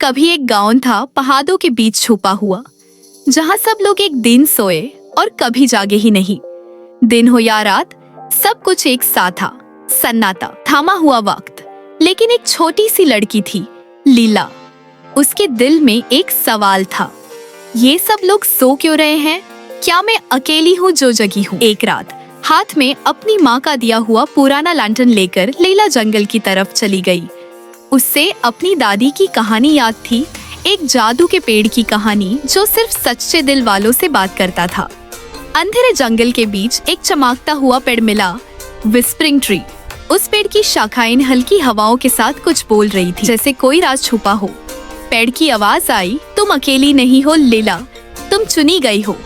कभी एक गांव था पहाड़ों के बीच छुपा हुआ, जहां सब लोग एक दिन सोए और कभी जागे ही नहीं। दिन हो या रात, सब कुछ एक साथ था, सन्नाटा, थामा हुआ वक्त। लेकिन एक छोटी सी लड़की थी, लीला। उसके दिल में एक सवाल था, ये सब लोग सो क्यों रहे हैं? क्या मैं अकेली हूँ जो जगी हूँ? एक रात हाथ में अपनी माँ का दिया हुआ पुराना लैंटर्न लेकर लीला जंगल की तरफ चली गई। उससे अपनी दादी की कहानी याद थी, एक जादू के पेड़ की कहानी जो सिर्फ सच्चे दिल वालों से बात करता था। अंधेरे जंगल के बीच एक चमकता हुआ पेड़ मिला, विस्परिंग ट्री। उस पेड़ की शाखाएं हल्की हवाओं के साथ कुछ बोल रही थी, जैसे कोई राज छुपा हो। पेड़ की आवाज आई, तुम अकेली नहीं हो लीला, तुम चुनी गई हो।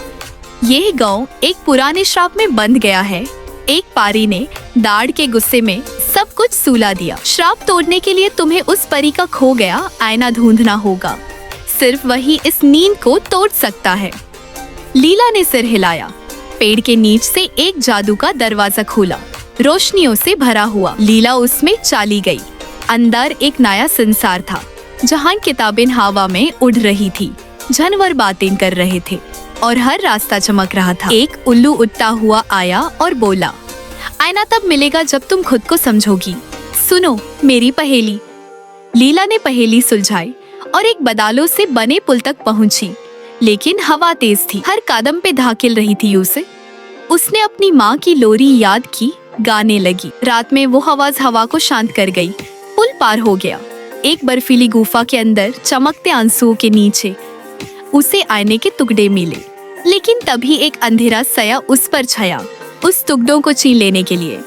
यह गांव एक पुराने श्राप में बंध गया है। एक पारी ने दाढ़ के गुस्से में सब कुछ सुला दिया। श्राप तोड़ने के लिए तुम्हें उस परी का खो गया आईना ढूंढना होगा। सिर्फ वही इस नींद को तोड़ सकता है। लीला ने सिर हिलाया। पेड़ के नीच से एक जादू का दरवाजा खुला, रोशनियों से भरा हुआ। लीला उसमें चली गई। अंदर एक नया संसार था, जहाँ किताबें हवा में उड़ रही थी, जानवर बातें कर रहे थे और हर रास्ता चमक रहा था। एक उल्लू उड़ता हुआ आया और बोला, आईना तब मिलेगा जब तुम खुद को समझोगी। सुनो मेरी पहेली। लीला ने पहेली सुलझाई और एक बदालों से बने पुल तक पहुंची, लेकिन हवा तेज थी, हर कदम पे धाकेल रही थी उसे। उसने अपनी माँ की लोरी याद की, गाने लगी। रात में वो आवाज हवा को शांत कर गई। पुल पार हो गया। एक बर्फीली गुफा के अंदर चमकते आंसुओं के नीचे उसे आईने के टुकड़े मिले, लेकिन तभी एक अंधेरा साया उस पर छाया, उस टुकड़ों को छीन लेने के लिए।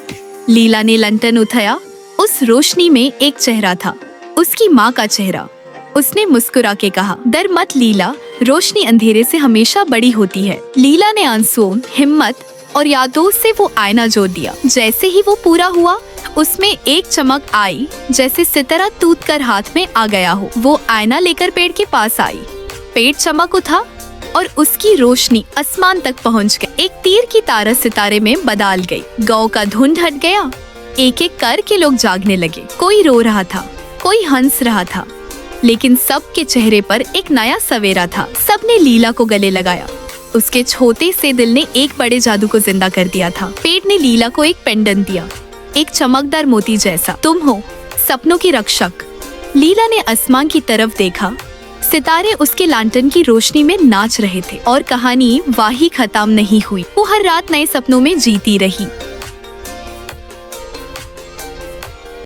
लीला ने लंटन उठाया। उस रोशनी में एक चेहरा था, उसकी माँ का चेहरा। उसने मुस्कुरा के कहा, डर मत लीला, रोशनी अंधेरे से हमेशा बड़ी होती है। लीला ने आंसुओं, हिम्मत और यादों से वो आईना जोड़ दिया। जैसे ही वो पूरा हुआ, उसमें एक चमक आई, जैसे सितारा टूट कर हाथ में आ गया हो। वो आईना लेकर पेड़ के पास आई। पेड़ चमक उठा और उसकी रोशनी आसमान तक पहुंच गई। एक तीर की तारा सितारे में बदल गई। गांव का धुंध हट गया। एक एक करके लोग जागने लगे। कोई रो रहा था, कोई हंस रहा था, लेकिन सबके चेहरे पर एक नया सवेरा था। सबने लीला को गले लगाया। उसके छोटे से दिल ने एक बड़े जादू को जिंदा कर दिया था। पेड़ ने लीला को एक पेंडेंट दिया, एक चमकदार मोती जैसा। तुम हो सपनों की रक्षक। लीला ने आसमान की तरफ देखा। सितारे उसके लैंटर्न की रोशनी में नाच रहे थे और कहानी वही खत्म नहीं हुई। वो हर रात नए सपनों में जीती रही।